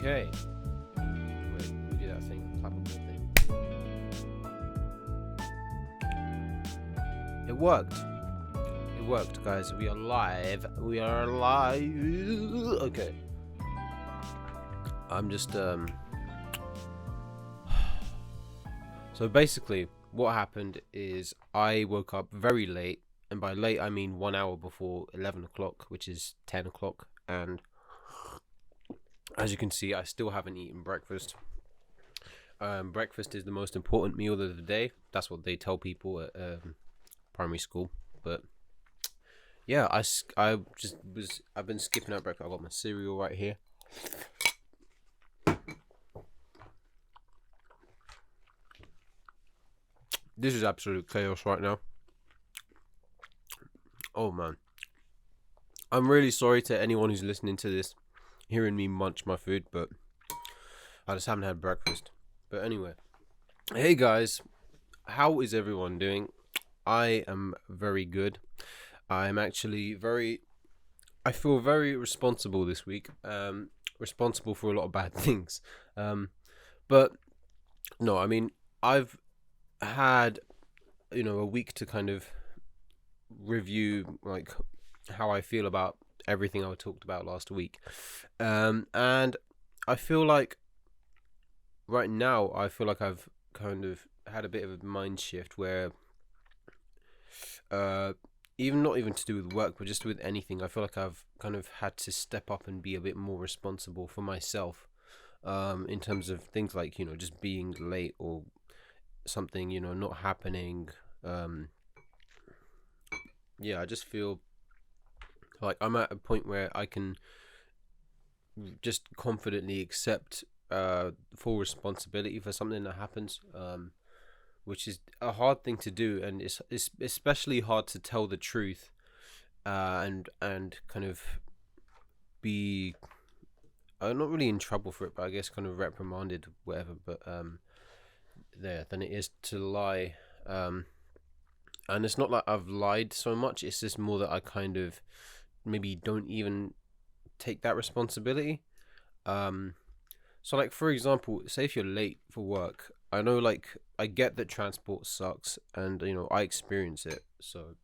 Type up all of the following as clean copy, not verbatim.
Okay. Wait, we do that thing, clappable thing. It worked. It worked, guys. We are live. We are live. Okay. I'm just So basically, what happened is I woke up very late, and by late I mean 1 hour before 11 o'clock, which is 10 o'clock, and as you can see, I still haven't eaten breakfast. Breakfast is the most important meal of the day. That's what they tell people at primary school. But yeah, I've been skipping out breakfast. I got my cereal right here. This is absolute chaos right now. Oh man, I'm really sorry to anyone who's listening to this, hearing me munch my food, but I just haven't had breakfast. But anyway, hey guys, how is everyone doing? I am very good. I'm actually I feel very responsible this week. Responsible for a lot of bad things. But no, I mean, I've had, a week to kind of review like how I feel about everything I talked about last week. And I feel like right now I've kind of had a bit of a mind shift where even not even to do with work, but just with anything, I feel like I've kind of had to step up and be a bit more responsible for myself, in terms of things like, just being late or something, not happening. I just feel like I'm at a point where I can just confidently accept full responsibility for something that happens, which is a hard thing to do, and it's especially hard to tell the truth, and kind of be not really in trouble for it, but I guess kind of reprimanded, whatever. But than it is to lie. And it's not like I've lied so much, it's just more that I kind of maybe don't even take that responsibility. So like, for example, say if you're late for work, I know, like, I get that transport sucks, and I experience it, so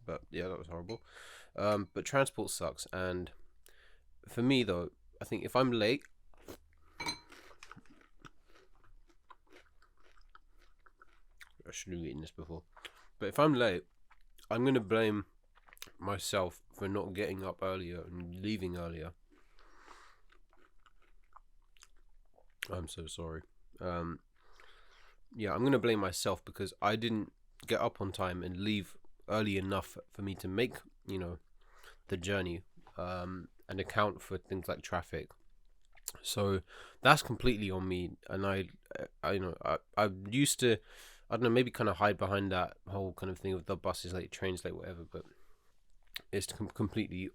but yeah, that was horrible. But transport sucks, and for me though, I think if I'm late, I should have eaten this before. But if I'm late, I'm going to blame myself for not getting up earlier and leaving earlier. I'm so sorry. I'm going to blame myself because I didn't get up on time and leave early enough for me to make, the journey, and account for things like traffic. So that's completely on me. And I used to, I don't know, maybe kind of hide behind that whole kind of thing of the buses late, trains late, whatever. But it's completely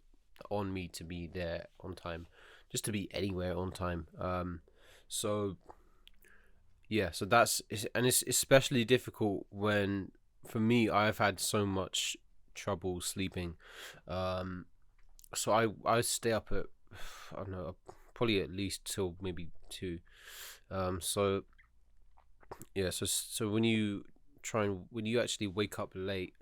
on me to be there on time, just to be anywhere on time. So it's especially difficult when, for me, I've had so much trouble sleeping. So I stay up at, I don't know, probably at least till maybe 2. So when you actually wake up late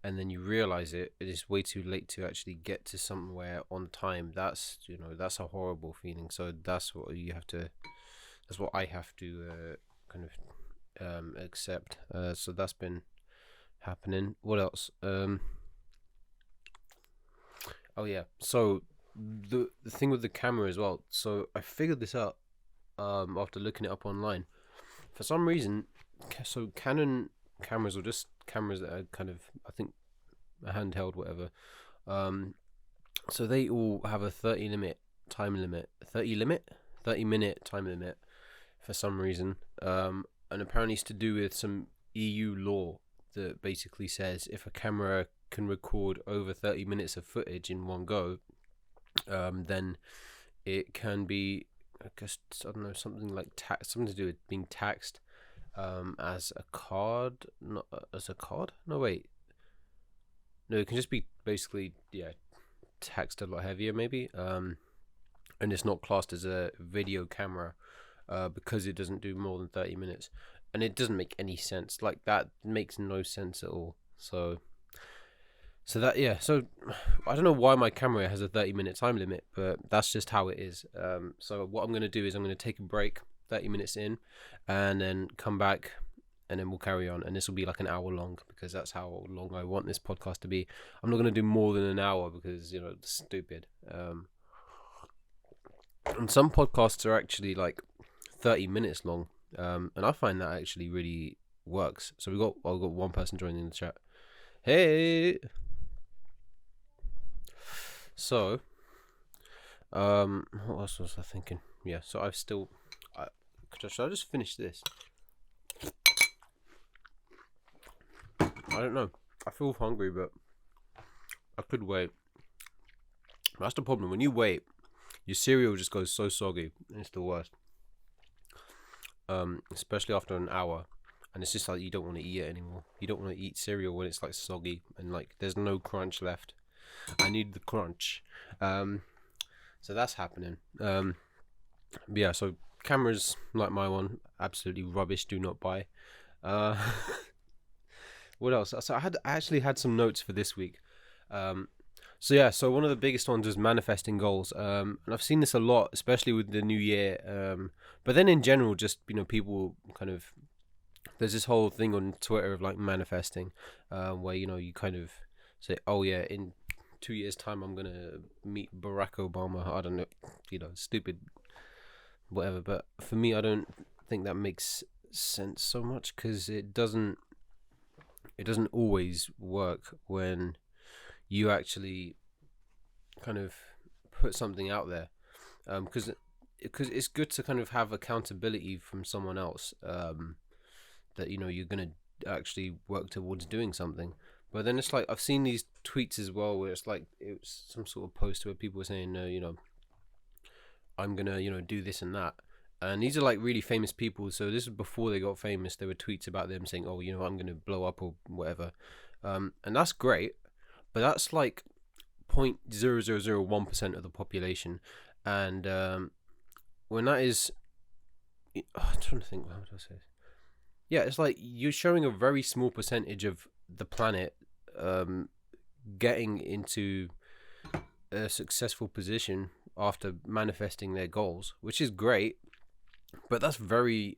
and then you realize it is way too late to actually get to somewhere on time, that's a horrible feeling. So that's what I have to kind of accept. So that's been happening. What else? Oh yeah, so the thing with the camera as well. So I figured this out after looking it up online. For some reason, so Canon cameras, or just cameras that are kind of, I think, a handheld, whatever. So they all have a 30-minute time limit for some reason. And apparently it's to do with some EU law that basically says if a camera can record over 30 minutes of footage in one go, then it can be, I guess, I don't know, something like something to do with being taxed as a card, not as a card. No, wait. No, it can just be basically taxed a lot heavier, maybe. and it's not classed as a video camera because it doesn't do more than 30 minutes. And it doesn't make any sense. Like, that makes no sense at all. So that, yeah. So I don't know why my camera has a 30-minute time limit, but that's just how it is. So what I'm going to do is I'm going to take a break 30 minutes in, and then come back, and then we'll carry on. And this will be like an hour long, because that's how long I want this podcast to be. I'm not going to do more than an hour because, it's stupid. And some podcasts are actually like 30 minutes long. And I find that actually really works. So I've got one person joining the chat. Hey. So, what else was I thinking? Yeah. So should I just finish this? I don't know. I feel hungry, but I could wait. That's the problem. When you wait, your cereal just goes so soggy. It's the worst. Especially after an hour, and it's just like you don't want to eat it anymore. You don't want to eat cereal when it's like soggy and like there's no crunch left. I need the crunch. So that's happening. But yeah, so cameras like my one, absolutely rubbish. Do not buy. What else? So I actually had some notes for this week. So one of the biggest ones was manifesting goals. And I've seen this a lot, especially with the new year. But then in general, just, people kind of, there's this whole thing on Twitter of like manifesting, where, you kind of say, oh yeah, in 2 years time, I'm going to meet Barack Obama. I don't know, stupid, whatever. But for me, I don't think that makes sense so much, because it doesn't always work when you actually kind of put something out there, because it's good to kind of have accountability from someone else, that you're gonna actually work towards doing something. But then it's like I've seen these tweets as well where it's like it's some sort of post where people were saying, I'm gonna do this and that, and these are like really famous people. So this is before they got famous. There were tweets about them saying, oh, I'm gonna blow up or whatever, and that's great. But that's like 0.0001% of the population, and when that is, I'm trying to think. How would I say this? Yeah, it's like you're showing a very small percentage of the planet getting into a successful position after manifesting their goals, which is great. But it's very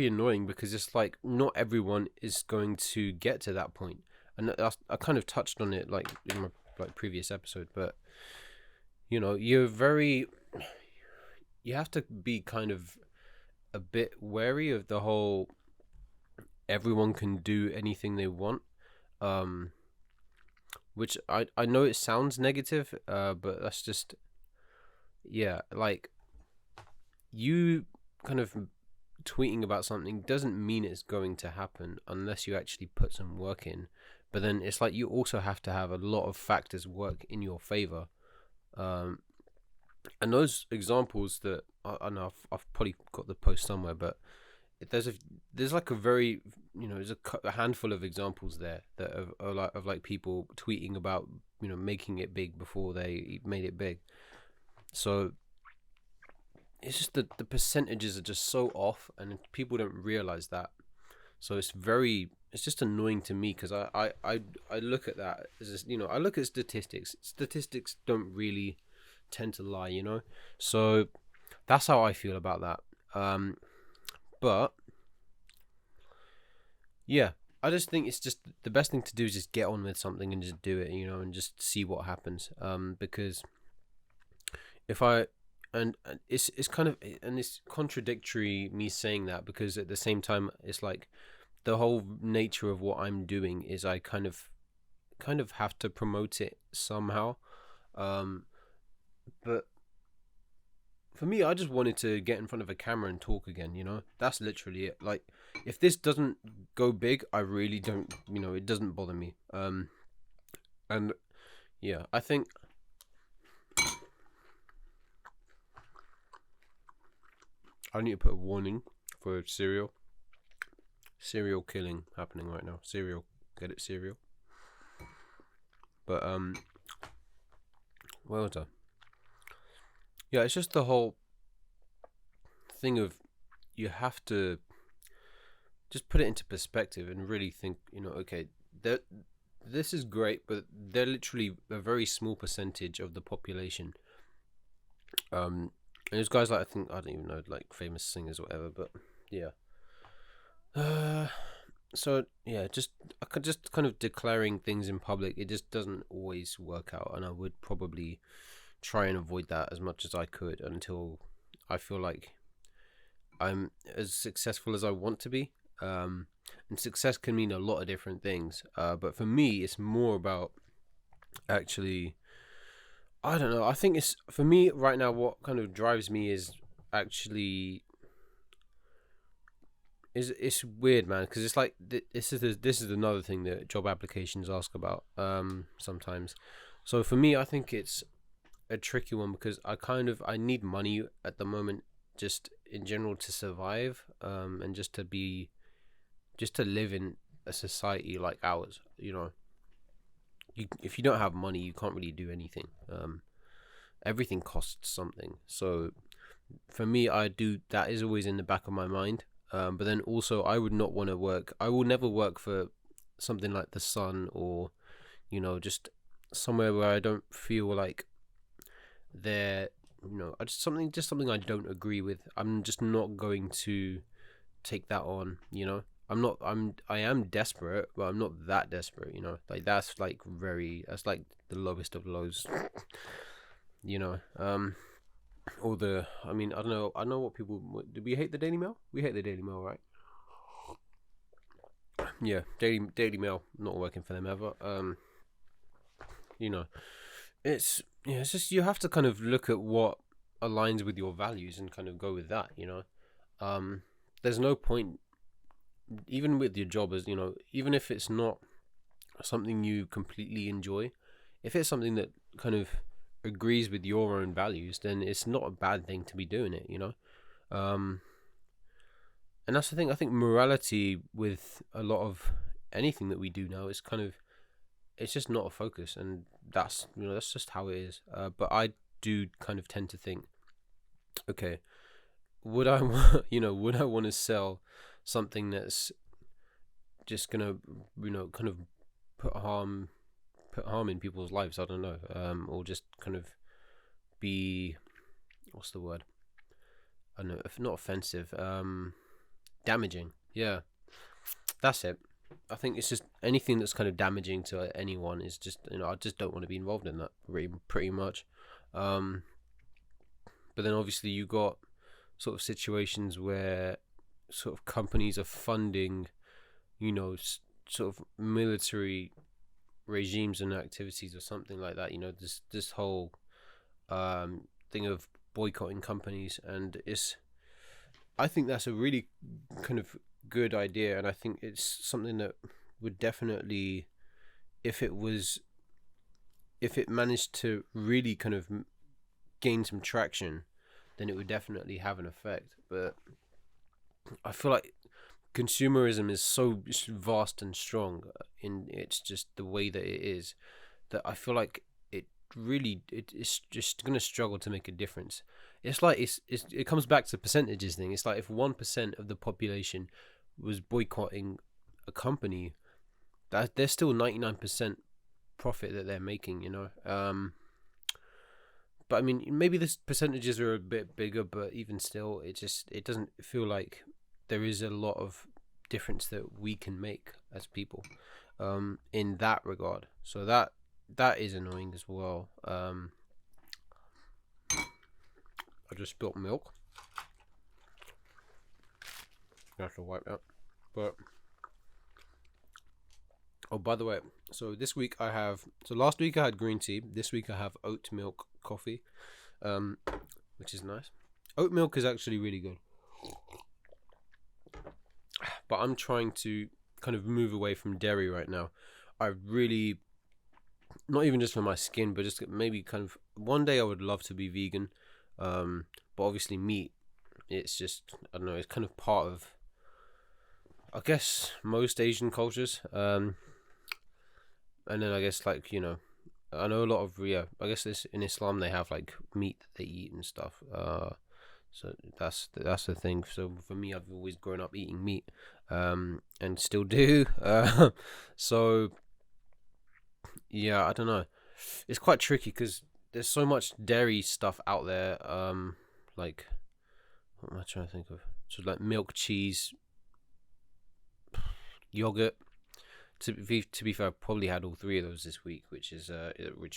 annoying, because it's like not everyone is going to get to that point. And I kind of touched on it like in my previous episode, but you have to be kind of a bit wary of the whole everyone can do anything they want, which I know it sounds negative, but that's just, yeah, like you kind of tweeting about something doesn't mean it's going to happen unless you actually put some work in. But then it's like you also have to have a lot of factors work in your favor. And those examples that I know I've probably got the post somewhere, but there's like a very, there's a handful of examples there that of like people tweeting about making it big before they made it big. So it's just the percentages are just so off, and people don't realize that. So it's just annoying to me, because I look at that as just, I look at statistics. Statistics don't really tend to lie, So that's how I feel about that. But yeah, I just think it's just the best thing to do is just get on with something and just do it, and just see what happens. Because if I and it's kind of, and it's contradictory me saying that, because at the same time it's like the whole nature of what I'm doing is I kind of have to promote it somehow. But for me, I just wanted to get in front of a camera and talk again, That's literally it. Like, if this doesn't go big, I really don't, it doesn't bother me. And yeah, I think I need to put a warning for cereal killing happening right now. Get it, cereal. But well done. Yeah, it's just the whole thing of you have to just put it into perspective and really think, okay, that this is great, but they're literally a very small percentage of the population. And there's guys like, I think, I don't even know, like famous singers or whatever, but yeah. Uh, so yeah, just I could just kind of declaring things in public. It just doesn't always work out, and I would probably try and avoid that as much as I could until I feel like I'm as successful as I want to be. And success can mean a lot of different things. But for me, it's more about actually, I don't know. I think it's for me right now. What kind of drives me is actually is it's weird, man, because it's like this is another thing that job applications ask about sometimes. So for me, I think it's a tricky one because I need money at the moment, just in general, to survive, and just to live in a society like ours. If you don't have money, you can't really do anything. Everything costs something. So for me, that is always in the back of my mind. But then also, I would not want to work. I will never work for something like the Sun, or just somewhere where I don't feel like they're something I don't agree with. I'm just not going to take that on. I am desperate, but I'm not that desperate. Like that's like the lowest of lows. you know um or the I mean, I don't know what people do. We hate the Daily Mail. We hate the Daily Mail, right? Yeah, Daily Mail, not working for them ever. You know it's just you have to kind of look at what aligns with your values and kind of go with that. um there's no point, even with your job, as even if it's not something you completely enjoy, if it's something that kind of agrees with your own values, then it's not a bad thing to be doing it. um and that's the thing. I think morality with a lot of anything that we do now is kind of, it's just not a focus, and that's just how it is. But I do kind of tend to think, okay, would I would I want to sell something that's just gonna kind of put harm in people's lives? I don't know. Or just kind of be, what's the word? I don't know, if not offensive, damaging. Yeah, that's it. I think it's just anything that's kind of damaging to anyone is just, I just don't want to be involved in that, pretty much. Um, but then obviously you got sort of situations where sort of companies are funding, sort of military regimes and activities or something like that. This whole thing of boycotting companies, and I think that's a really kind of good idea, and I think it's something that would definitely, if it managed to really kind of gain some traction, then it would definitely have an effect. But I feel like consumerism is so vast and strong in it's just the way that it is, that I feel like it's just gonna struggle to make a difference. It's like it comes back to the percentages thing. It's like if 1% of the population was boycotting a company, that there's still 99% profit that they're making. But I mean, maybe the percentages are a bit bigger, but even still, it doesn't feel like there is a lot of difference that we can make as people, in that regard. So that is annoying as well. I just spilt milk. I have to wipe that. But oh, by the way, so last week I had green tea. This week I have oat milk coffee, which is nice. Oat milk is actually really good, but I'm trying to kind of move away from dairy right now. I really, not even just for my skin, but just maybe kind of one day I would love to be vegan. But obviously meat, it's just, I don't know, it's kind of part of, I guess, most Asian cultures. And then I guess, like, I know a lot of I guess this in Islam they have like meat that they eat and stuff. So that's the thing. So for me, I've always grown up eating meat, and still do. So yeah, I don't know. It's quite tricky because there's so much dairy stuff out there. Like what am I trying to think of? So like milk, cheese, yogurt. To be fair, I've probably had all three of those this week, which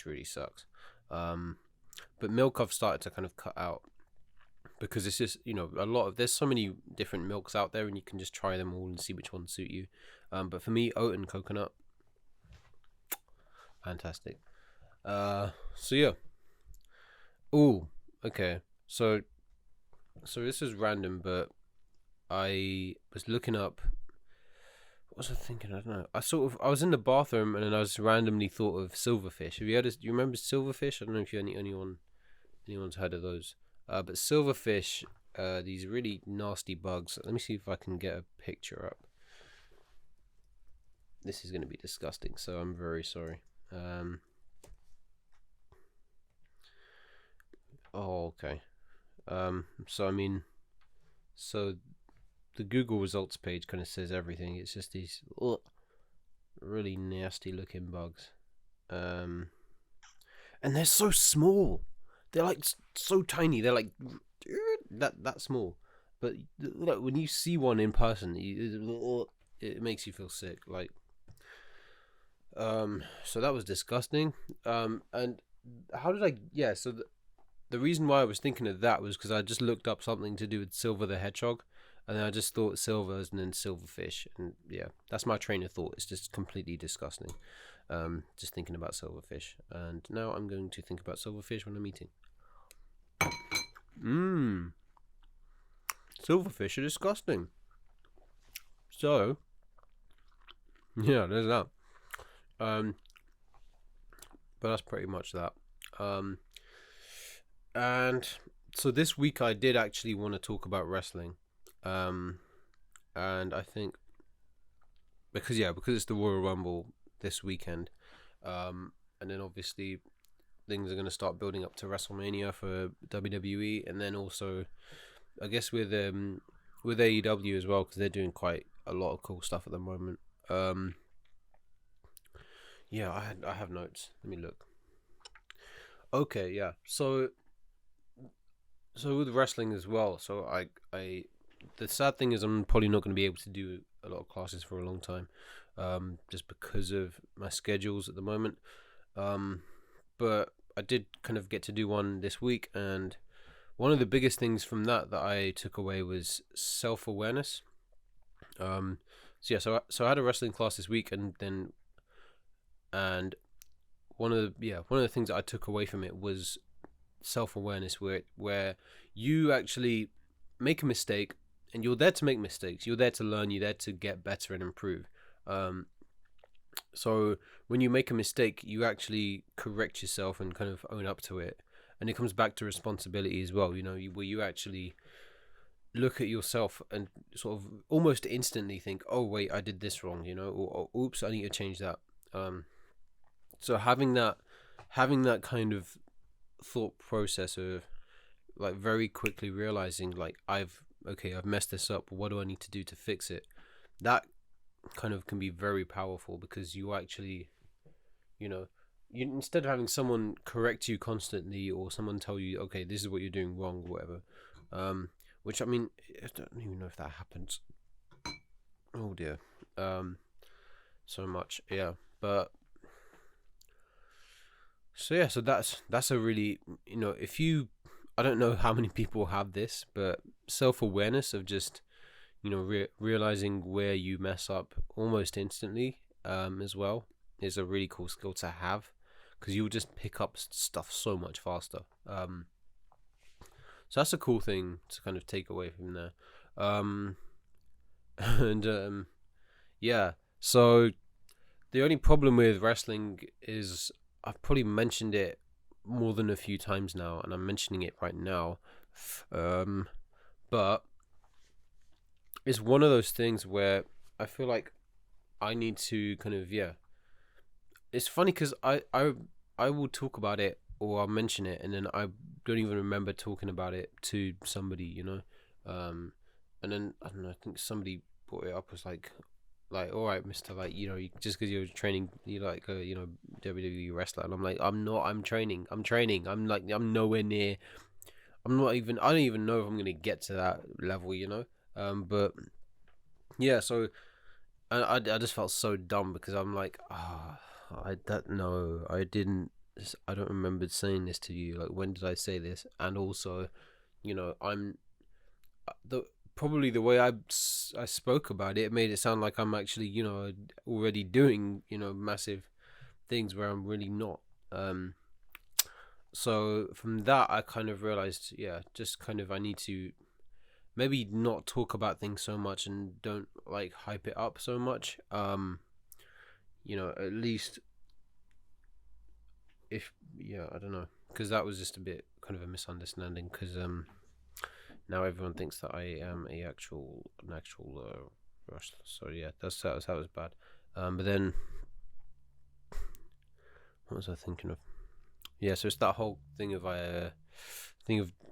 really sucks. But milk I've started to kind of cut out because it's just a lot of there's so many different milks out there and you can just try them all and see which ones suit you. But for me, oat and coconut, fantastic. So yeah. Oh, okay. So this is random, but I was looking up. What was I thinking? I don't know. I was in the bathroom and then I just randomly thought of silverfish. Have you heard? Do you remember silverfish? I don't know if anyone's heard of those. But silverfish, these really nasty bugs. Let me see if I can get a picture up. This is going to be disgusting, so I'm very sorry. Oh, okay. So I mean, so the Google results page kind of says everything. It's just these really nasty looking bugs. And they're so small. They're like so tiny. They're like that small. But look, when you see one in person, it makes you feel sick. Like, so that was disgusting. And how did I? Yeah. So the reason why I was thinking of that was because I just looked up something to do with Silver the Hedgehog, and then I just thought silvers and then silverfish, and yeah, that's my train of thought. It's just completely disgusting. Just thinking about silverfish, and now I'm going to think about silverfish when I'm eating. Silverfish are disgusting. So, yeah, there's that. But that's pretty much that. And so this week I did actually want to talk about wrestling. And I think because it's the Royal Rumble this weekend, and then obviously things are going to start building up to WrestleMania for WWE, and then also I guess with AEW as well, because they're doing quite a lot of cool stuff at the moment. Yeah, I have notes. Let me look. Okay, yeah. So with wrestling as well. So I the sad thing is I'm probably not going to be able to do a lot of classes for a long time, just because of my schedules at the moment. But I did kind of get to do one this week, and one of the biggest things from that I took away was self-awareness. So I had a wrestling class this week, and one of the things that I took away from it was self-awareness, where you actually make a mistake, and you're there to make mistakes. You're there to learn. You're there to get better and improve. So when you make a mistake, you actually correct yourself and kind of own up to it. And it comes back to responsibility as well, where you actually look at yourself and sort of almost instantly think, oh, wait, I did this wrong, or oops, I need to change that. So having that kind of thought process of like very quickly realizing like I've messed this up. What do I need to do to fix it? That kind of can be very powerful, because you actually, you instead of having someone correct you constantly, or someone tell you, okay, this is what you're doing wrong, or whatever. Which I mean, I don't even know if that happens. Oh dear. So much, yeah. But so yeah, so that's a really, if you, I don't know how many people have this, but self-awareness of just, realizing where you mess up almost instantly, as well, is a really cool skill to have, because you'll just pick up stuff so much faster. So that's a cool thing to kind of take away from there. And yeah, so the only problem with wrestling is I've probably mentioned it more than a few times now, and I'm mentioning it right now. But it's one of those things where I feel like I need to kind of, it's funny because I will talk about it or I'll mention it, and then I don't even remember talking about it to somebody, and then I don't know. I think somebody brought it up, was like, all right, Mister, like, just because you're training, you like a WWE wrestler, and I'm like, I'm not. I'm training. I'm like, I'm nowhere near. I'm not even. I don't even know if I'm gonna get to that level. But yeah, so I just felt so dumb because I'm like, no, I didn't. I don't remember saying this to you. Like, when did I say this? And also, I'm the probably the way I spoke about it, it made it sound like I'm actually, already doing, massive things where I'm really not. Um, so from that, I kind of realized, yeah, just kind of I need to maybe not talk about things so much and don't like hype it up so much. At least if yeah, I don't know, because that was just a bit kind of a misunderstanding. Because now everyone thinks that I am an actual wrestler. So yeah, that was bad. But then what was I thinking of? Yeah, so it's that whole thing of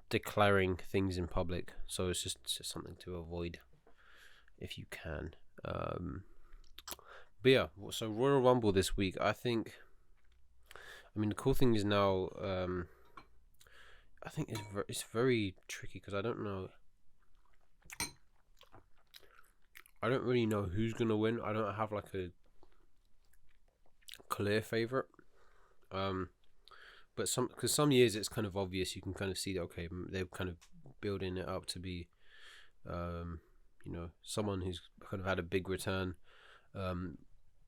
declaring things in public. So it's just something to avoid if you can. But yeah, so Royal Rumble this week, I think. I mean, the cool thing is now, I think it's very tricky because I don't know. I don't really know who's gonna win. I don't have like a clear favorite. But some years it's kind of obvious. You can kind of see that, okay, they're kind of building it up to be, someone who's kind of had a big return,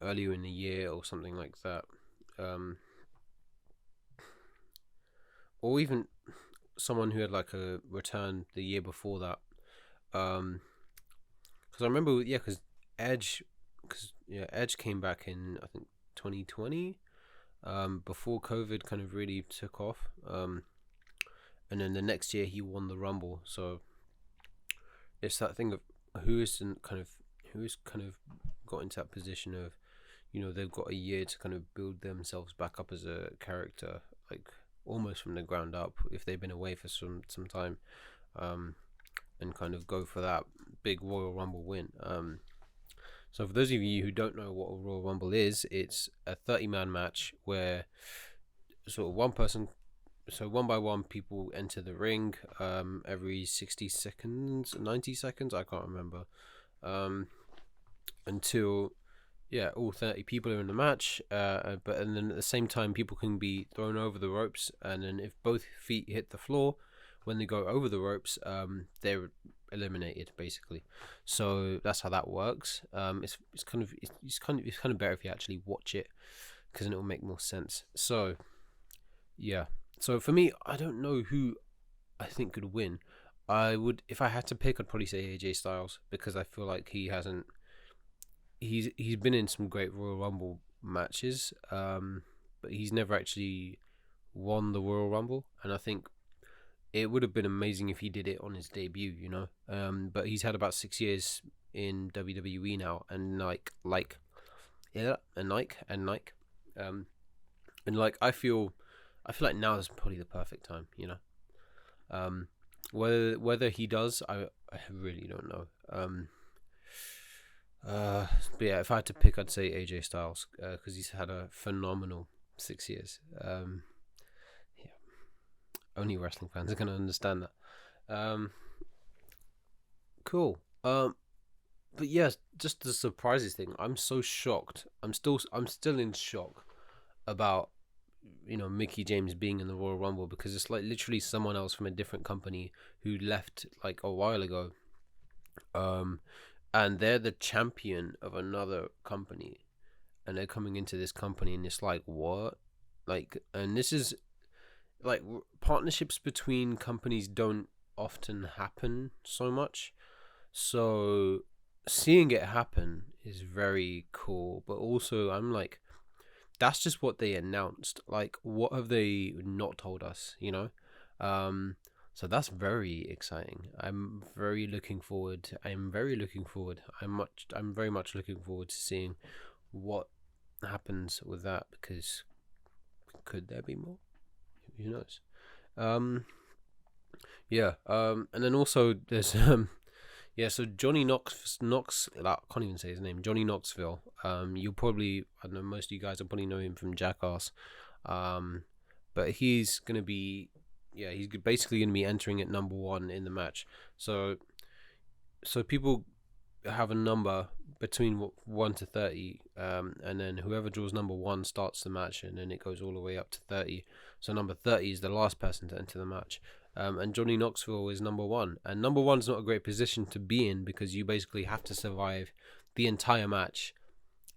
earlier in the year or something like that, or even someone who had like a return the year before that. Because I remember, yeah, Edge came back in, I think, 2020, before COVID kind of really took off. And then the next year he won the Rumble. So it's that thing of who's kind of got into that position of, they've got a year to kind of build themselves back up as a character, like almost from the ground up, if they've been away for some time, and kind of go for that big Royal Rumble win. So for those of you who don't know what a Royal Rumble is, it's a 30-man match where sort of one by one, people enter the ring, every 60 seconds, 90 seconds, I can't remember, until, yeah, all 30 people are in the match, and then at the same time, people can be thrown over the ropes, and then if both feet hit the floor when they go over the ropes, they're eliminated basically. So that's how that works. It's kind of better if you actually watch it, because then it will make more sense. So yeah. So for me, I don't know who I think could win. If I had to pick, I'd probably say AJ Styles, because I feel like he's been in some great Royal Rumble matches, but he's never actually won the Royal Rumble, and I think it would have been amazing if he did it on his debut, but he's had about 6 years in WWE now, and I feel like now is probably the perfect time, whether he does, I really don't know. But yeah, if I had to pick, I'd say AJ Styles, because he's had a phenomenal 6 years. Yeah, only wrestling fans are gonna understand that. Cool. But yes, just the surprises thing. I'm so shocked. I'm still in shock about Mickey James being in the Royal Rumble, because it's like literally someone else from a different company who left like a while ago. And they're the champion of another company, and they're coming into this company, and it's like, what? Like, and this is like, partnerships between companies don't often happen so much. So seeing it happen is very cool, but also I'm like, that's just what they announced. Like, what have they not told us? So that's very exciting. I'm very looking forward. I'm very much looking forward to seeing what happens with that, because Could there be more? Who knows? And then also there's so Johnny Knox I can't even say his name. Johnny Knoxville. You'll probably, I don't know, most of you guys will probably know him from Jackass. But he's gonna be, he's basically gonna be entering at number 1 in the match. So people have a number between 1 to 30, and then whoever draws number 1 starts the match, and then it goes all the way up to 30. So number 30 is the last person to enter the match. And Johnny Knoxville is number 1. And number 1's not a great position to be in, because you basically have to survive the entire match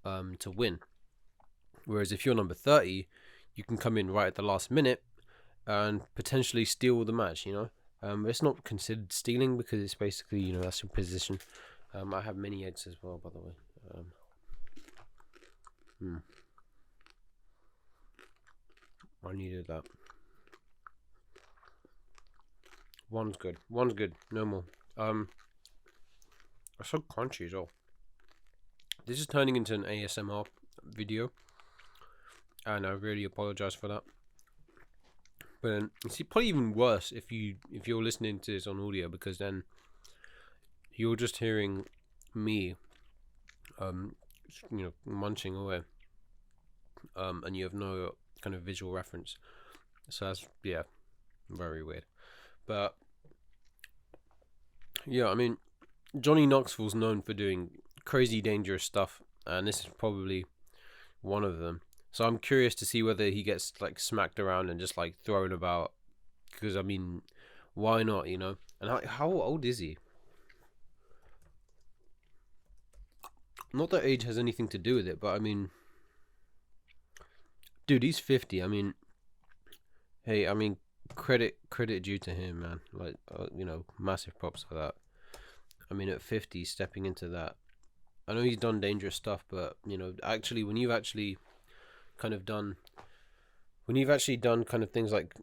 to win. Whereas if you're number 30, you can come in right at the last minute and potentially steal the match, It's not considered stealing, because it's basically, that's your position. I have mini eggs as well, by the way. I needed that. One's good. No more. It's so crunchy as well. This is turning into an ASMR video, and I really apologize for that. But it's probably even worse if you're listening to this on audio, because then you're just hearing me, munching away, and you have no kind of visual reference. So that's very weird. But I mean, Johnny Knoxville's known for doing crazy dangerous stuff, and this is probably one of them. So I'm curious to see whether he gets like smacked around and just like thrown about, because I mean, why not, And how old is he? Not that age has anything to do with it, but I mean, dude, he's 50. I mean, hey, credit due to him, man. Like, massive props for that. I mean, at 50, stepping into that. I know he's done dangerous stuff, but actually, when you've actually done kind of things like,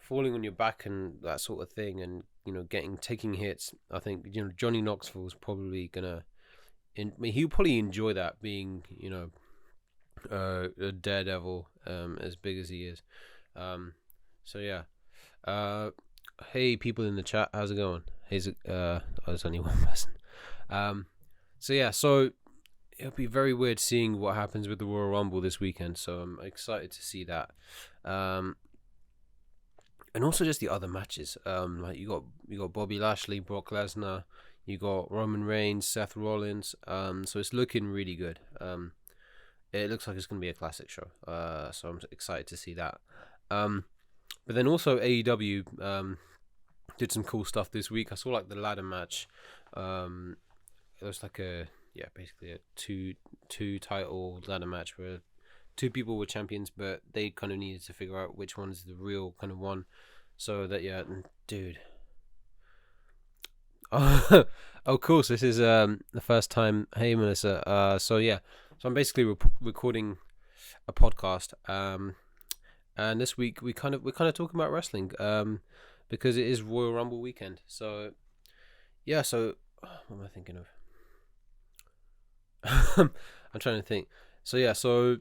falling on your back and that sort of thing, and taking hits, I think Johnny Knoxville is probably gonna. He'll probably enjoy that, being a daredevil, as big as he is. Hey, people in the chat, how's it going? There's only one person. So it'll be very weird seeing what happens with the Royal Rumble this weekend. So I'm excited to see that. And also just the other matches. Like you got Bobby Lashley, Brock Lesnar, you got Roman Reigns, Seth Rollins. So it's looking really good. It looks like it's gonna be a classic show. So I'm excited to see that. But then also AEW did some cool stuff this week. I saw like the ladder match. It was like basically a two title ladder match where 2 people were champions, but they kind of needed to figure out which one's the real kind of one. So that dude. Oh, cool. So this is the first time. Hey, Melissa. So I'm basically recording a podcast. And this week we're kind of talking about wrestling, because it is Royal Rumble weekend. So so what am I thinking of? I'm trying to think. So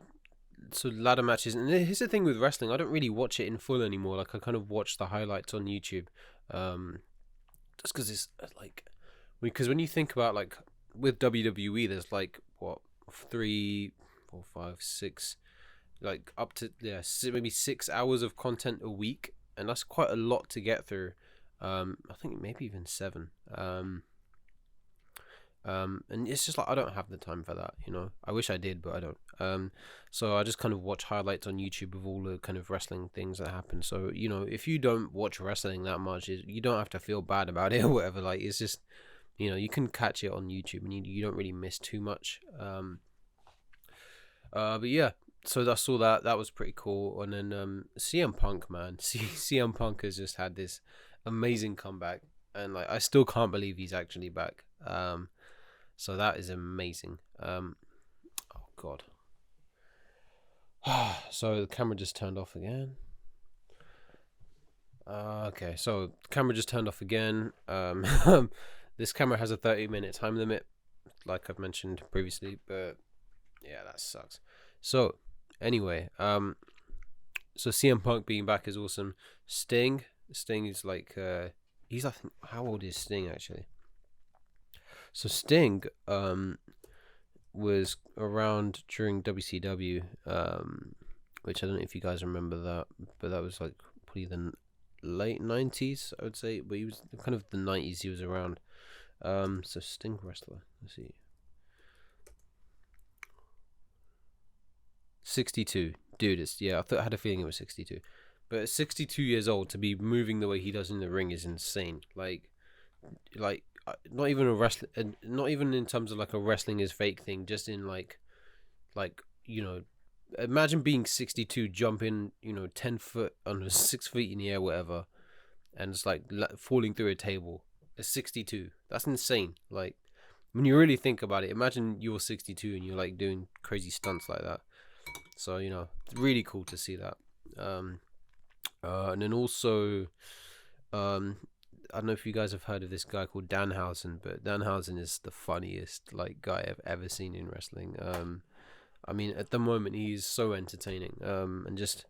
ladder matches, and here's the thing with wrestling, I don't really watch it in full anymore. Like I kind of watch the highlights on YouTube, just because it's like, because when you think about like with WWE, there's like what 3, 4, 5, 6. Like up to maybe 6 hours of content a week, and that's quite a lot to get through. I think maybe even 7. And it's just like I don't have the time for that, I wish I did, but I don't. So I just kind of watch highlights on YouTube of all the kind of wrestling things that happen. So if you don't watch wrestling that much, you don't have to feel bad about it or whatever. Like it's just you can catch it on YouTube, and you don't really miss too much. But yeah. So I saw that was pretty cool. And then CM Punk, man. CM Punk has just had this amazing comeback, and like I still can't believe he's actually back. So that is amazing. Oh god. So the camera just turned off again. Okay, so the camera just turned off again. This camera has a 30-minute time limit, like I've mentioned previously, but yeah, that sucks. So anyway, So CM Punk being back is awesome. Sting is like he's, I think, how old is Sting actually? So Sting was around during WCW, which I don't know if you guys remember that, but that was like probably the late 90s, I would say. But he was kind of the 90s. He was around. So Sting wrestler. Let's see. 62, dude. I had a feeling it was 62, but at 62 years old to be moving the way he does in the ring is insane. Like not even a wrestling, not even in terms of like a wrestling is fake thing. Just in like imagine being 62, jumping 10 foot on 6 feet in the air, whatever, and it's like falling through a table. At 62, that's insane. Like when you really think about it, imagine you're 62 and you're like doing crazy stunts like that. So it's really cool to see that. And then also, I don't know if you guys have heard of this guy called Danhausen, but Danhausen is the funniest like guy I've ever seen in wrestling. I mean, at the moment he's so entertaining. And just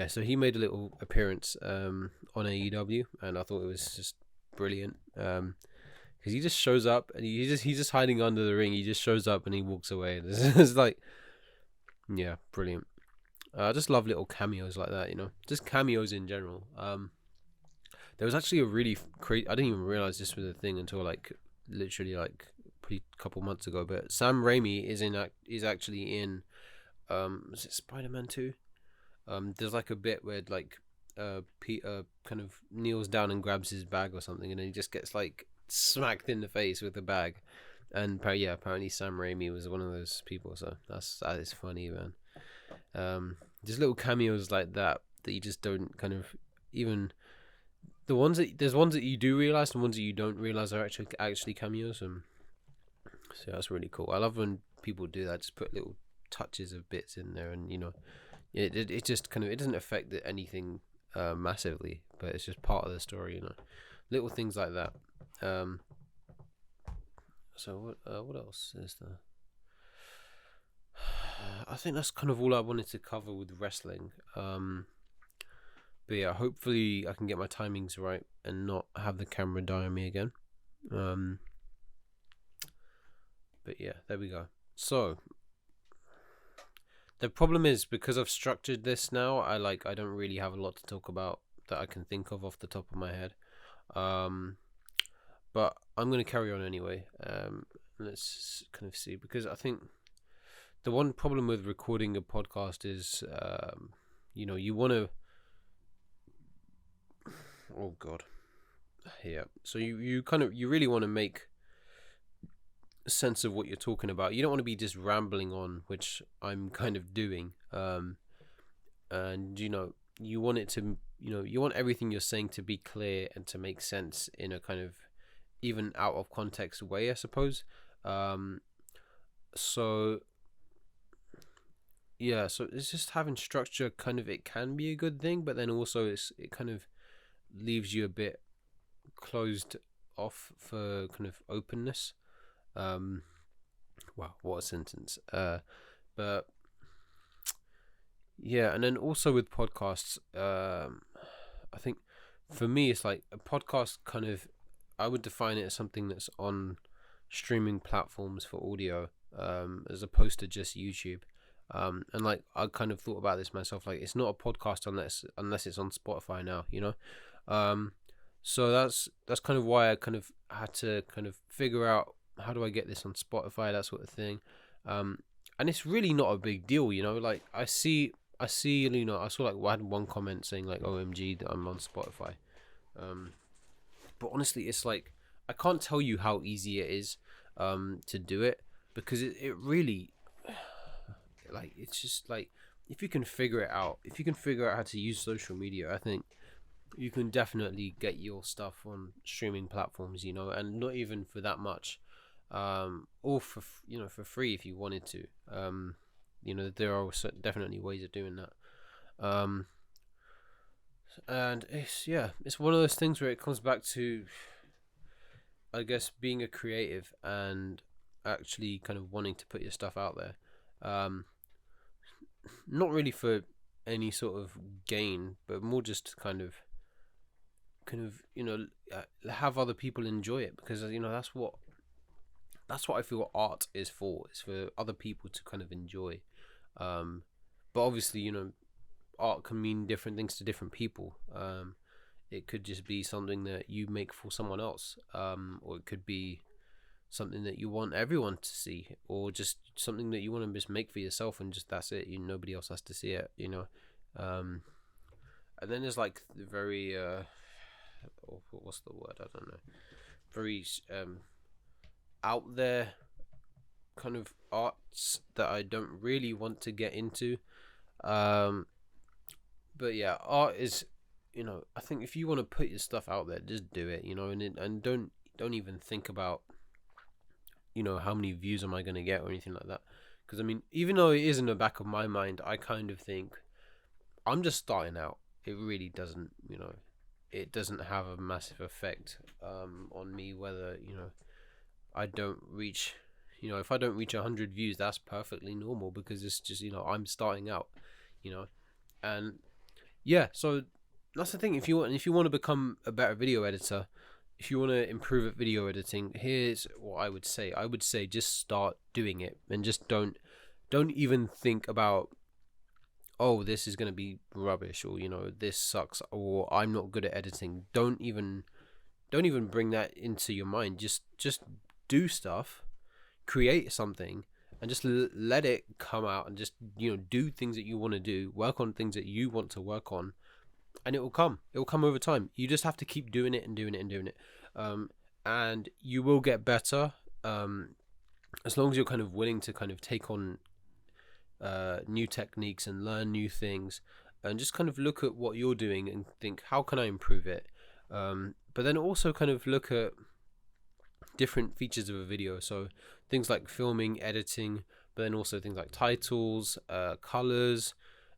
so he made a little appearance on AEW, and I thought it was just brilliant. Because he just shows up and he's just hiding under the ring. He just shows up and he walks away. It's like, yeah, brilliant. I just love little cameos like that, just cameos in general. There was actually a really crazy. I didn't even realize this was a thing until like literally like a couple months ago. But Sam Raimi is actually in. Is it Spider-Man 2? There's like a bit where like Peter kind of kneels down and grabs his bag or something, and then he just gets like smacked in the face with the bag. And apparently Sam Raimi was one of those people. So that is funny, man. Just little cameos like that you just don't kind of even. There's ones that you do realize and ones that you don't realize are actually cameos, and so that's really cool. I love when people do that, just put little touches of bits in there, and it just kind of, it doesn't affect anything massively, but it's just part of the story, little things like that. So what else is there? I think that's kind of all I wanted to cover with wrestling. But yeah, hopefully I can get my timings right and not have the camera die on me again. But yeah, there we go. So the problem is, because I've structured this now, I don't really have a lot to talk about that I can think of off the top of my head. But I'm gonna carry on anyway. Let's kind of see, because I think the one problem with recording a podcast is, you want to. Oh God, yeah. So you really want to make sense of what you're talking about. You don't want to be just rambling on, which I'm kind of doing. And you want it to, you want everything you're saying to be clear and to make sense in a kind of even out of context way, I suppose. So yeah, so it's just having structure. Kind of, it can be a good thing, but then also it kind of leaves you a bit closed off for kind of openness. Wow, what a sentence. But yeah, and then also with podcasts, I think for me it's like a podcast kind of, I would define it as something that's on streaming platforms for audio, as opposed to just YouTube. And like I kind of thought about this myself, like it's not a podcast unless it's on Spotify now, so that's kind of why I kind of had to kind of figure out, how do I get this on Spotify, that sort of thing. And it's really not a big deal, like I see, I saw like, I had one comment saying like, OMG, that I'm on Spotify. But honestly, it's like, I can't tell you how easy it is to do it, because it really, like, it's just like, if you can figure it out, how to use social media, I think you can definitely get your stuff on streaming platforms, and not even for that much, or for free if you wanted to. There are definitely ways of doing that. And it's one of those things where it comes back to, I guess, being a creative and actually kind of wanting to put your stuff out there. Not really for any sort of gain, but more just kind of have other people enjoy it, because that's what I feel art is for. It's for other people to kind of enjoy. But obviously, art can mean different things to different people. It could just be something that you make for someone else, or it could be something that you want everyone to see, or just something that you want to just make for yourself, and just that's it. Nobody else has to see it. And then there's like the very what's the word? I don't know. Very out there kind of arts that I don't really want to get into. But yeah, art is, I think if you want to put your stuff out there, just do it, and don't even think about, how many views am I going to get or anything like that. Because I mean, even though it is in the back of my mind, I kind of think I'm just starting out. It really doesn't, it doesn't have a massive effect on me whether, I don't reach, if I don't reach 100 views, that's perfectly normal, because it's just, I'm starting out, and yeah, so that's the thing. If you want to become a better video editor, if you want to improve at video editing, here's what I would say. I would say just start doing it, and just don't even think about, oh, this is going to be rubbish, or this sucks, or I'm not good at editing. Don't even bring that into your mind. Just do stuff, create something, and just let it come out, and just do things that you want to do, work on things that you want to work on, and it will come over time. You just have to keep doing it and doing it and doing it, and you will get better, as long as you're kind of willing to kind of take on new techniques and learn new things, and just kind of look at what you're doing and think, how can I improve it, but then also kind of look at different features of a video, so things like filming, editing, but then also things like titles, colors,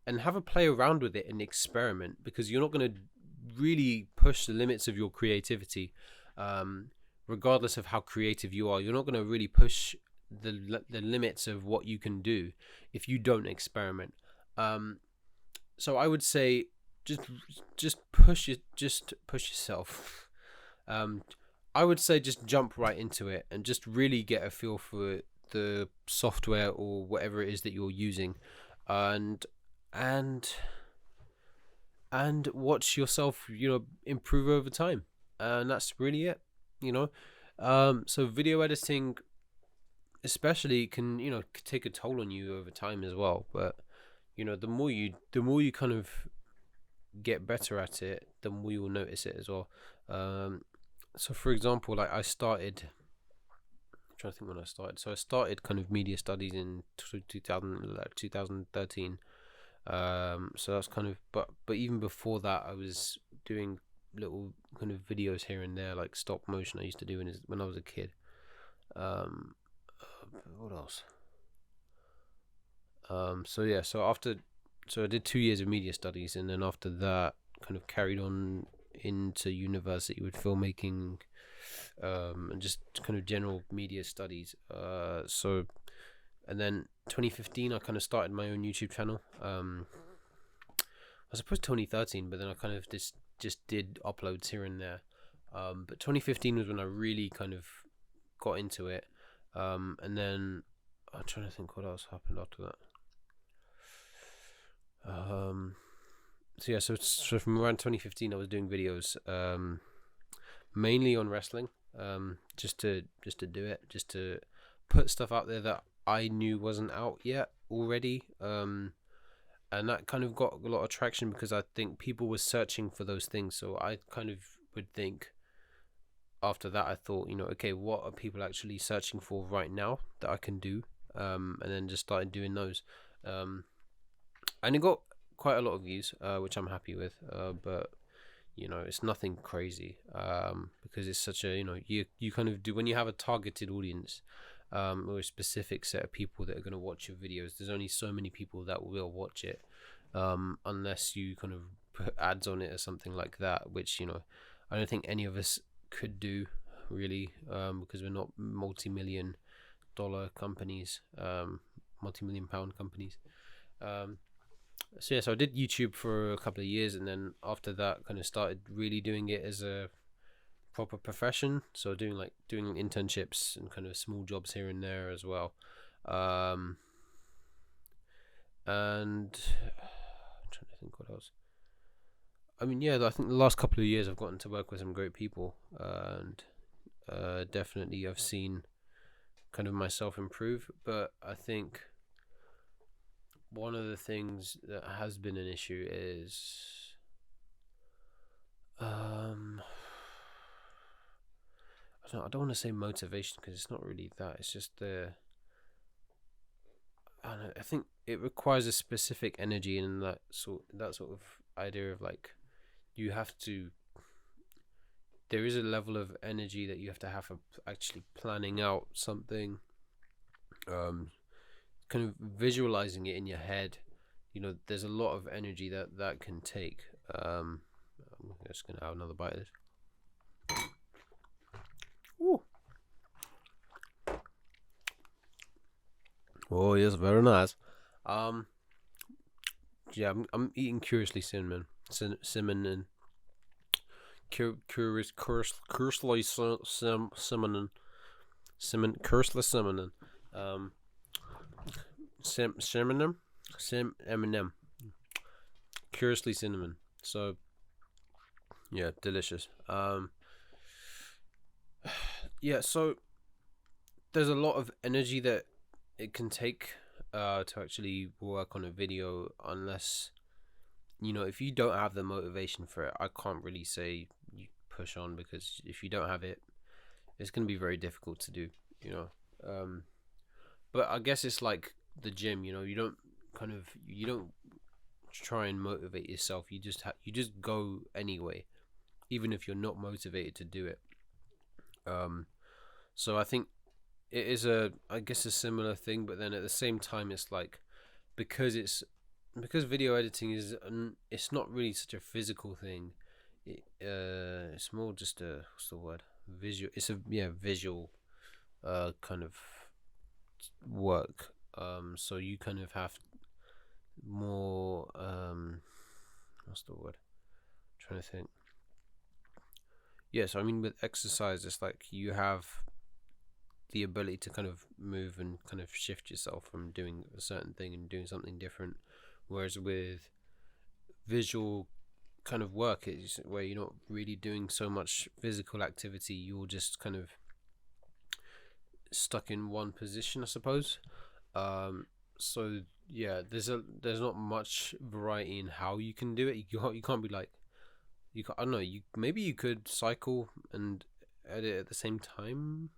and have a play around with it and experiment, because you're not going to really push the limits of your creativity, regardless of how creative you are. You're not going to really push the limits of what you can do if you don't experiment. So I would say just push yourself. I would say just jump right into it and just really get a feel for the software or whatever it is that you're using, and watch yourself, improve over time, and that's really it. So video editing, especially, can take a toll on you over time as well. But the more you kind of get better at it, the more you will notice it as well. So for example, like I'm trying to think when I started. So I started kind of media studies in 2013. So that's kind of, but even before that, I was doing little kind of videos here and there, like stop motion. I used to do when I was a kid. What else? So I did 2 years of media studies, and then after that, kind of carried on into university with filmmaking, and just kind of general media studies. And then 2015, I kind of started my own YouTube channel. I suppose 2013, but then I kind of just did uploads here and there. But 2015 was when I really kind of got into it. And then I'm trying to think what else happened after that. So from around 2015, I was doing videos, mainly on wrestling, just to do it, just to put stuff out there that I knew wasn't out yet already, and that kind of got a lot of traction, because I think people were searching for those things. So I kind of would think, after that, I thought, okay, what are people actually searching for right now that I can do, and then just started doing those, and it got quite a lot of views, which I'm happy with, but it's nothing crazy, because it's such a, you kind of do, when you have a targeted audience, or a specific set of people that are going to watch your videos, there's only so many people that will watch it, unless you kind of put ads on it or something like that, which I don't think any of us could do, really, because we're not multi-million dollar companies, multi-million pound companies. So yeah, so I did YouTube for a couple of years, and then after that, kind of started really doing it as a proper profession. So doing internships and kind of small jobs here and there as well. Um, and I'm trying to think what else. I mean, yeah, I think the last couple of years I've gotten to work with some great people, and definitely I've seen kind of myself improve. But I think one of the things that has been an issue is I don't want to say motivation because it's not really that. It's just I don't know, I think it requires a specific energy and that sort of idea of like you have to. There is a level of energy that you have for actually planning out something, kind of visualizing it in your head. There's a lot of energy that can take. I'm just gonna have another bite of this. Ooh. Oh yes, very nice. Um, yeah, I'm eating curiously cinnamon, cinnamon, curiously cinnamon, cinnamon, um, cinnamon, M&M, curiously cinnamon. So yeah, delicious. Yeah. So there's a lot of energy that it can take to actually work on a video, unless if you don't have the motivation for it. I can't really say you push on, because if you don't have it, it's going to be very difficult to do. you know but I guess it's like the gym. You don't try and motivate yourself. You just go anyway, even if you're not motivated to do it. So I think it is I guess a similar thing, but then at the same time it's like, because video editing it's not really such a physical thing. It's more just what's the word, visual. It's a visual kind of work. So you kind of have more what's the word, I'm trying to think. Yes, I mean, with exercise it's like you have the ability to kind of move and kind of shift yourself from doing a certain thing and doing something different, whereas with visual kind of work, is where you're not really doing so much physical activity. You're just kind of stuck in one position, I suppose. So yeah, there's not much variety in how you can do it. You can't be like, I don't know, maybe you could cycle and edit at the same time.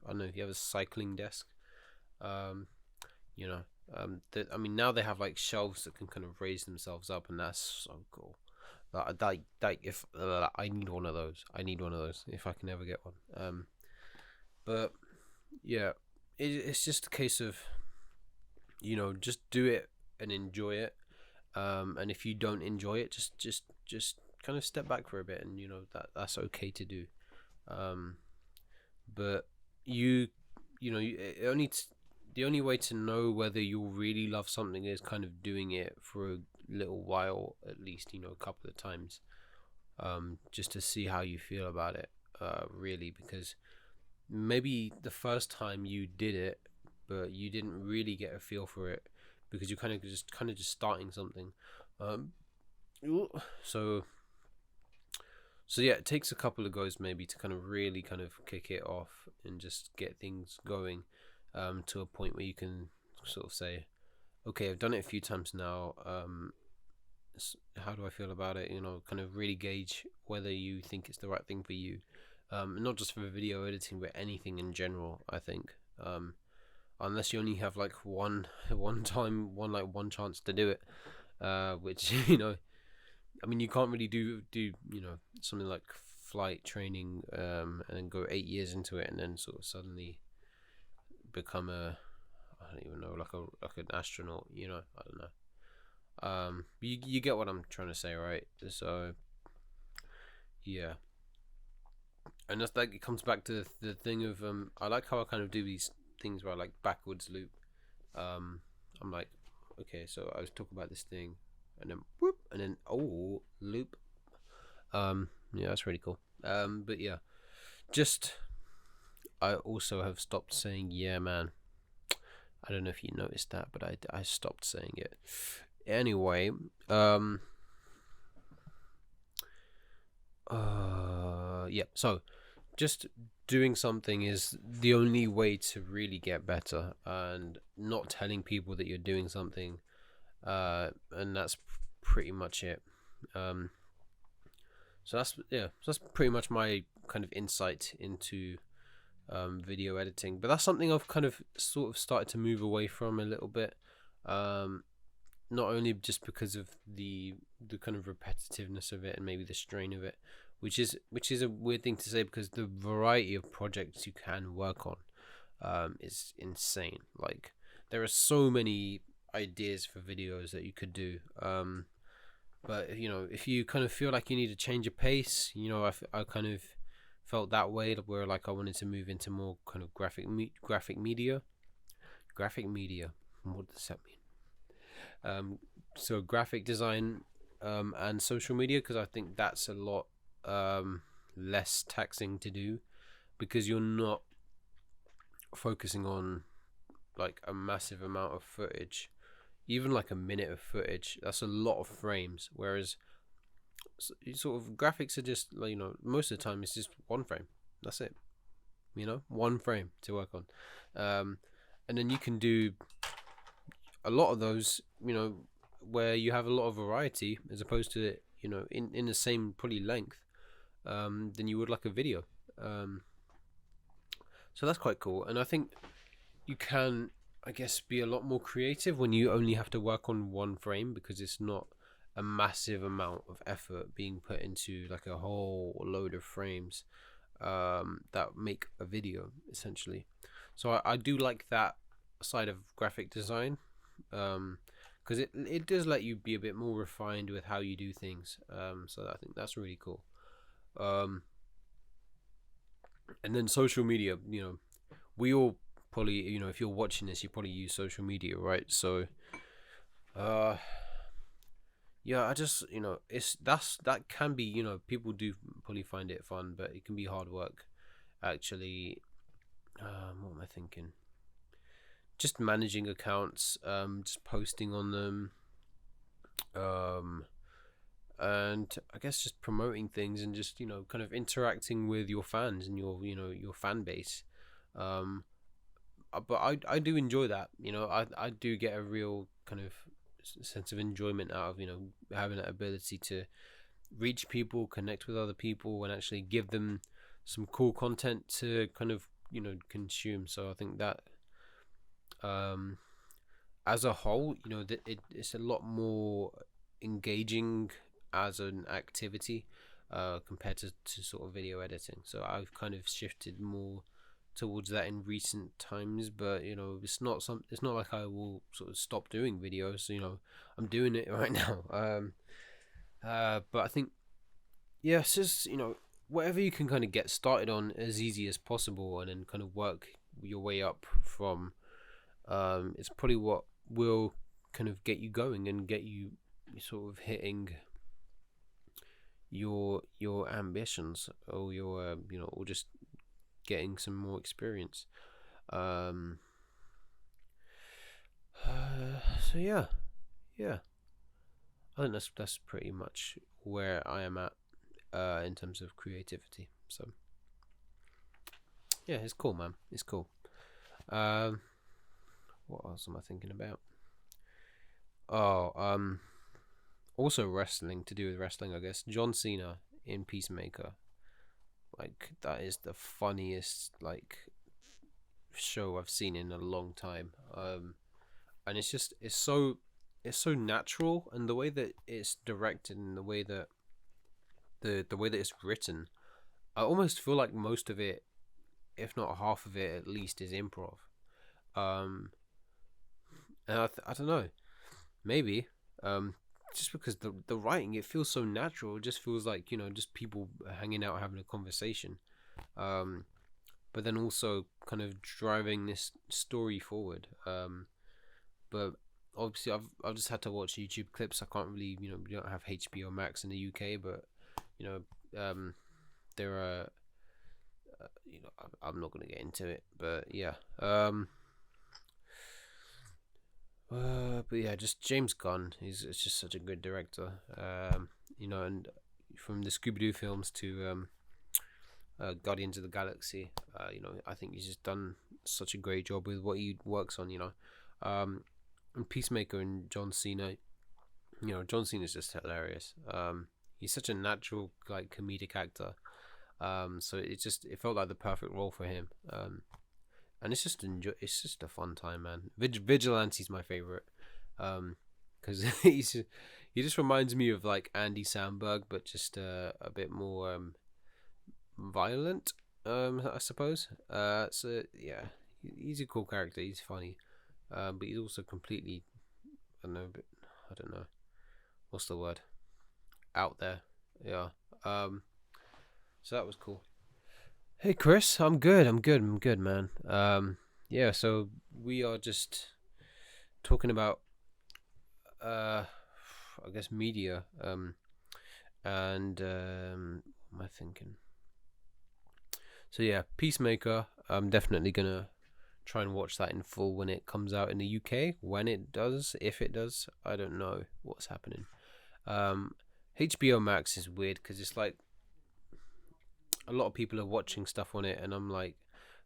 I don't know if you have a cycling desk. um I mean, now they have like shelves that can kind of raise themselves up, and that's so cool. If I need one of those. If I can ever get one. But yeah, it's just a case of just do it and enjoy it. And if you don't enjoy it, just kind of step back for a bit, and that's okay to do. But the only way to know whether you'll really love something is kind of doing it for a little while, at least, a couple of times, just to see how you feel about it, really. Because maybe the first time you did it, but you didn't really get a feel for it, because you're kind of just starting something. So yeah, it takes a couple of goes maybe to kind of really kind of kick it off and just get things going, to a point where you can sort of say, okay, I've done it a few times now. How do I feel about it? Kind of really gauge whether you think it's the right thing for you. Not just for video editing, but anything in general, I think. Unless you only have like one chance to do it, which I mean, you can't really do something like flight training, and then go 8 years into it, and then sort of suddenly become I don't even know, like an astronaut. I don't know. You get what I'm trying to say, right? So yeah, and that's like, it comes back to the thing of I like how I kind of do these things where I like backwards loop. I'm like, okay, so I was talking about this thing, and then whoop, and then oh, loop. Yeah, that's really cool. But yeah, just I also have stopped saying yeah, man. I don't know if you noticed that, but I stopped saying it. Anyway, yeah. So just doing something is the only way to really get better, and not telling people that you're doing something, and that's pretty much it. Um, so that's yeah. So that's pretty much my kind of insight into video editing. But that's something I've kind of sort of started to move away from a little bit. Not only just because of the kind of repetitiveness of it and maybe the strain of it, which is a weird thing to say because the variety of projects you can work on is insane. Like there are so many ideas for videos that you could do. But if you kind of feel like you need to change your pace, I kind of felt that way where like I wanted to move into more kind of graphic media. What does that mean? So graphic design and social media, because I think that's a lot less taxing to do because you're not focusing on like a massive amount of footage. Even like a minute of footage, that's a lot of frames, whereas sort of graphics are just like, most of the time it's just one frame, that's it, one frame to work on, and then you can do a lot of those, where you have a lot of variety as opposed to in the same probably length than you would like a video. So that's quite cool, and I think you can, I guess, be a lot more creative when you only have to work on one frame because it's not a massive amount of effort being put into like a whole load of frames that make a video essentially. So I do like that side of graphic design, because it does let you be a bit more refined with how you do things. So I think that's really cool. And then social media, we all probably, if you're watching this, you probably use social media, right? So yeah, I just, that can be, people do probably find it fun, but it can be hard work actually. What am I thinking? Just managing accounts, just posting on them, and I guess just promoting things and just kind of interacting with your fans and your fan base. But I do enjoy that. I do get a real kind of sense of enjoyment out of having that ability to reach people, connect with other people, and actually give them some cool content to kind of consume. So I think that as a whole, it's a lot more engaging as an activity compared to sort of video editing. So I've kind of shifted more towards that in recent times, but it's not like I will sort of stop doing videos. I'm doing it right now. But I think it's just whatever you can kind of get started on as easy as possible, and then kind of work your way up from. It's probably what will kind of get you going and get you sort of hitting your ambitions, or your or just getting some more experience. So yeah, I think that's pretty much where I am at in terms of creativity. So yeah, it's cool, man. It's cool. What else am I thinking about? Oh, also wrestling, to do with wrestling, I guess. John Cena in Peacemaker. Like, that is the funniest like show I've seen in a long time. And it's so natural, and the way that it's directed and the way that the way that it's written, I almost feel like most of it, if not half of it at least, is improv. And I don't know, maybe just because the writing, it feels so natural. It just feels like just people hanging out having a conversation, but then also kind of driving this story forward. But obviously I've just had to watch YouTube clips. I can't really, we don't have HBO Max in the UK, but you know, there are, I'm not gonna get into it, but yeah, but yeah, just James Gunn. It's just such a good director. And from the Scooby Doo films to Guardians of the Galaxy, I think he's just done such a great job with what he works on. And Peacemaker and John Cena. John Cena's just hilarious. He's such a natural like comedic actor. So it felt like the perfect role for him. And it's just a fun time, man. Vigilante's my favorite. Because he just reminds me of like Andy Samberg, but just a bit more violent. I suppose. So yeah, he's a cool character. He's funny. But he's also completely, I don't know, what's the word? Out there. Yeah. So that was cool. Hey Chris, I'm good. I'm good, man. Yeah. So we are just talking about, I guess media. And what am I thinking? So yeah, Peacemaker. I'm definitely gonna try and watch that in full when it comes out in the UK. When it does, if it does, I don't know what's happening. HBO Max is weird because it's like a lot of people are watching stuff on it, and I'm like,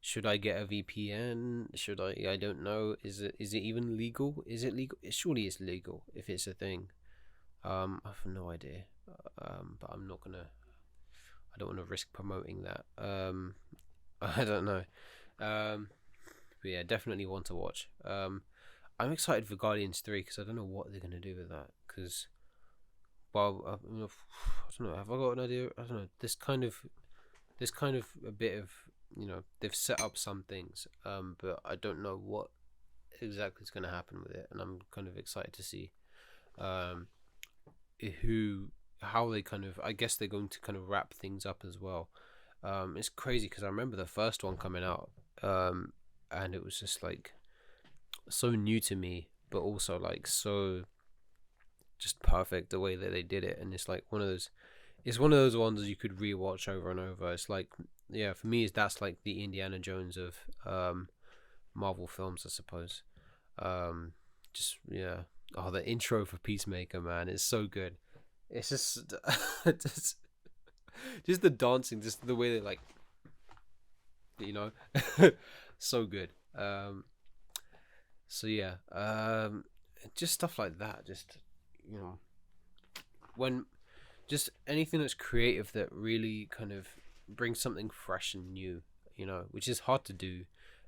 should I get a VPN? Should I? I don't know. Is it even legal? Is it legal? Surely it's legal if it's a thing. I have no idea. But I'm not gonna. I don't want to risk promoting that. I don't know. But yeah, definitely want to watch. I'm excited for Guardians 3 because I don't know what they're gonna do with that. Because, well, I don't know. Have I got an idea? I don't know. There's kind of a bit of, they've set up some things, but I don't know what exactly is going to happen with it, and I'm kind of excited to see how they kind of, I guess they're going to kind of wrap things up as well. It's crazy because I remember the first one coming out, and it was just like so new to me, but also like so just perfect the way that they did it, and it's like it's one of those ones you could rewatch over and over. It's like, yeah, for me, that's like the Indiana Jones of Marvel films, I suppose. Just yeah. Oh, the intro for Peacemaker, man, it's so good. It's just, just the dancing, just the way they like, you know, so good. So yeah, just stuff like that. Just you know, when just anything that's creative that really kind of brings something fresh and new, which is hard to do.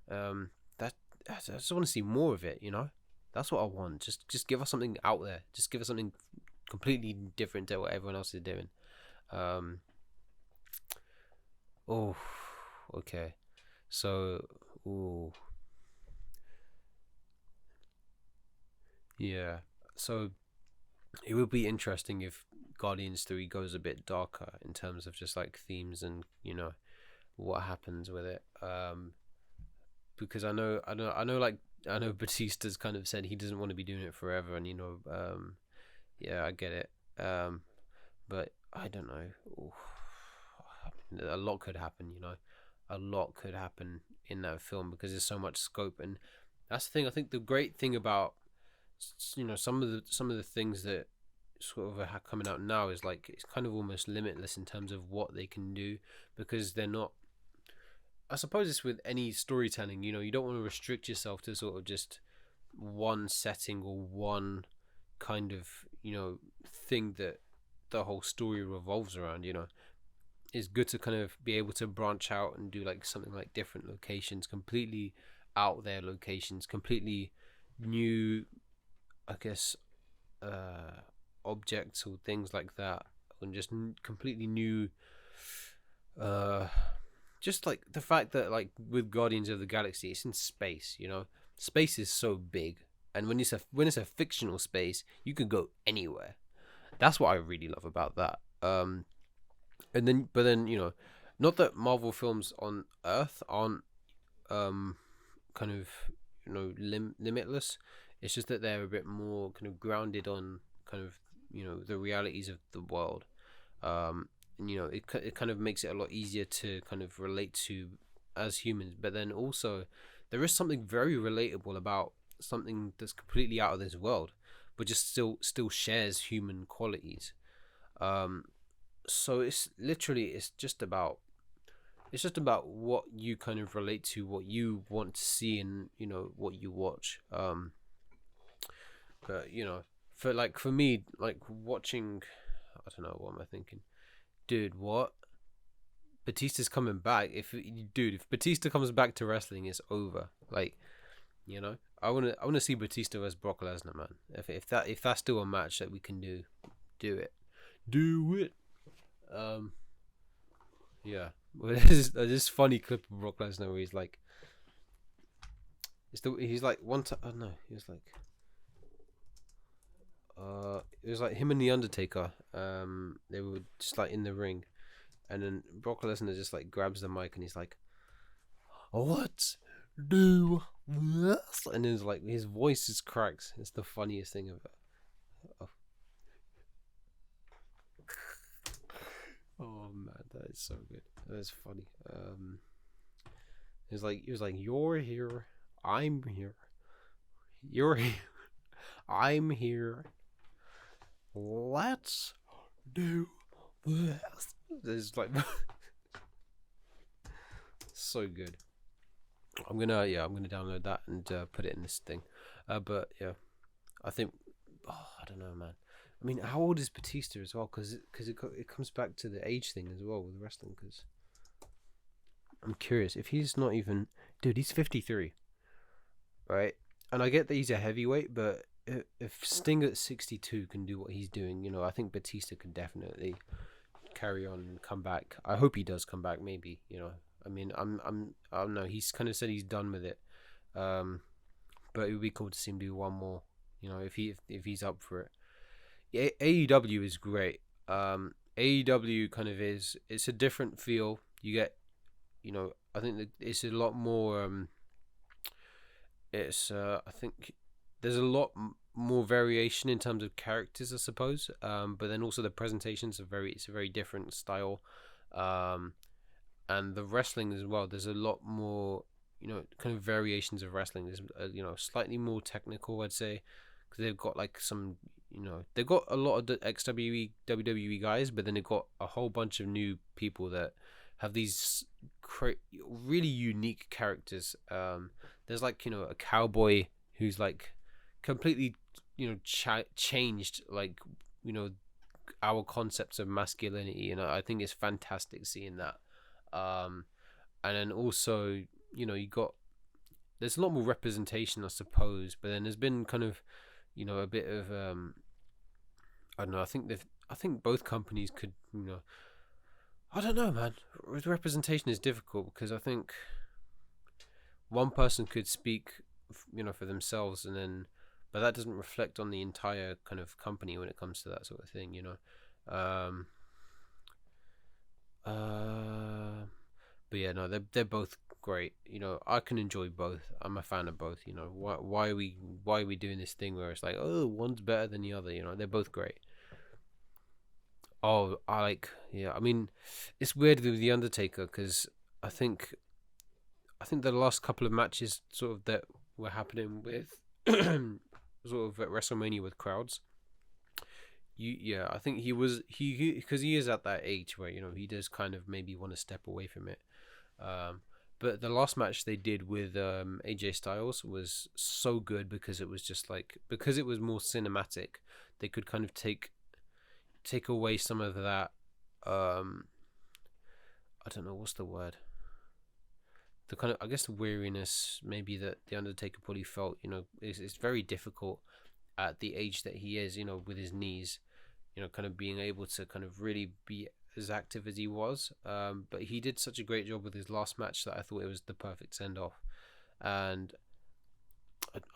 That I just want to see more of it. That's what I want. Just give us something out there. Just give us something completely different to what everyone else is doing. Oh, okay. So, ooh, yeah. So it would be interesting if Guardians 3 goes a bit darker in terms of just like themes and what happens with it. Because I know Batista's kind of said he doesn't want to be doing it forever, and yeah, I get it. But I don't know. Ooh, a lot could happen, a lot could happen in that film because there's so much scope, and that's the thing. I think the great thing about some of the things that sort of are coming out now is like it's kind of almost limitless in terms of what they can do because they're not. I suppose it's with any storytelling, you don't want to restrict yourself to sort of just one setting or one kind of thing that the whole story revolves around. It's good to kind of be able to branch out and do like something like different locations, completely out there locations, completely new, I guess, objects or things like that, and just completely new. Just like the fact that like with Guardians of the Galaxy, it's in space. Space is so big, and when it's a fictional space, you can go anywhere. That's what I really love about that. But then not that Marvel films on Earth aren't kind of limitless. It's just that they're a bit more kind of grounded on kind of, the realities of the world. And, it kind of makes it a lot easier to kind of relate to as humans. But then also, there is something very relatable about something that's completely out of this world, but just still shares human qualities. Um, so it's just about what you kind of relate to, what you want to see, and what you watch. But for me, like watching, I don't know, what am I thinking, dude? What? Batista's coming back. If Batista comes back to wrestling, it's over. Like, I wanna see Batista versus Brock Lesnar, man. If that's still a match that we can do it, do it. Um, yeah. Well, there's this funny clip of Brock Lesnar where he's like, he's like one time. Oh no, he was like, it was like him and the Undertaker. They were just like in the ring, and then Brock Lesnar just like grabs the mic and he's like, "Let's do this," and it's like his voice is cracks. It's the funniest thing ever. Oh, oh man, that is so good. That is funny. He was like, "You're here, I'm here. You're here, I'm here. Let's do this." It's like so good. I'm gonna download that and put it in this thing. But yeah, I think, I don't know, man. I mean, how old is Batista as well? Because it comes back to the age thing as well with wrestling. Because I'm curious if he's not even, dude. He's 53, right? And I get that he's a heavyweight, but if Sting at 62 can do what he's doing, I think Batista can definitely carry on and come back. I hope he does come back. Maybe, I mean, I don't know. He's kind of said he's done with it, but it would be cool to see him do one more. If he's up for it. AEW is great. AEW kind of it's a different feel. You get, I think that it's a lot more. I think there's a lot more variation in terms of characters, I suppose. But then also the presentations it's a very different style. And the wrestling as well. There's a lot more, kind of variations of wrestling. There's, slightly more technical, I'd say, because they've got like some, they've got a lot of the XWE, WWE guys, but then they've got a whole bunch of new people that have these really unique characters. There's like, a cowboy who's like completely, changed, like, our concepts of masculinity, and I think it's fantastic seeing that. And then also, there's a lot more representation, I suppose, but then there's been kind of, a bit of, I don't know. I think both companies could, I don't know, man. Representation is difficult because I think one person could speak, for themselves, and then, but that doesn't reflect on the entire kind of company when it comes to that sort of thing, But yeah, no, they're both great. I can enjoy both. I'm a fan of both. Why are we doing this thing where it's like, oh, one's better than the other? They're both great. Oh, yeah. I mean, it's weird with the Undertaker because I think the last couple of matches sort of that were happening with sort of at WrestleMania with crowds. I think he because he is at that age where he does kind of maybe want to step away from it. But the last match they did with AJ Styles was so good because it was just like, because it was more cinematic, they could kind of take away some of that. I don't know what's the word. The kind of, I guess, the weariness maybe that the Undertaker probably felt. It's very difficult at the age that he is. With his knees. Kind of being able to kind of really be as active as he was. But he did such a great job with his last match that I thought it was the perfect send off. And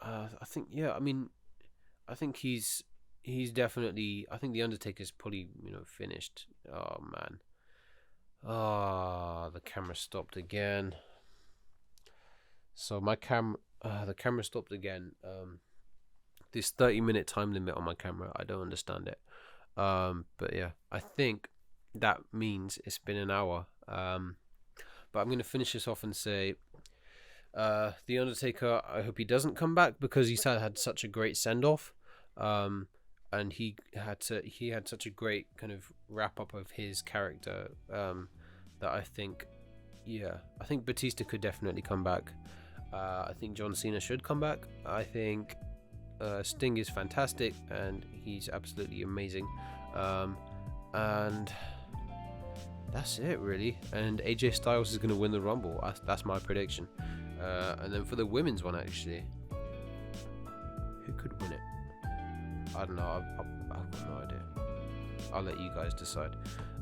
I think, yeah, I mean, I think he's definitely, I think the Undertaker's probably finished. Oh man, the camera stopped again. So my the camera stopped again. this 30-minute time limit on my camera. I don't understand it. But yeah, I think that means it's been an hour. But I'm going to finish this off and say, The Undertaker, I hope he doesn't come back, because he's had such a great send-off. And he had such a great kind of wrap-up of his character, that I think Batista could definitely come back. I think John Cena should come back. I think Sting is fantastic, and he's absolutely amazing. And that's it, really. And AJ Styles is going to win the Rumble. That's my prediction. And then for the women's one, actually, who could win it? I don't know. I've got no idea. I'll let you guys decide.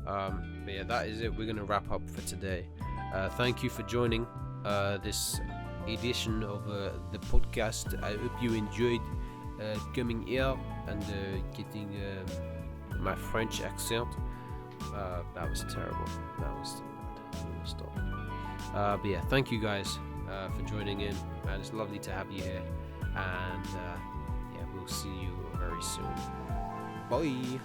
But yeah, that is it. We're going to wrap up for today. Thank you for joining this edition of the podcast. I hope you enjoyed coming here and getting my French accent. That was terrible. That was so bad. I'm gonna stop. But yeah, thank you guys for joining in, and it's lovely to have you here. And yeah, we'll see you very soon. Bye.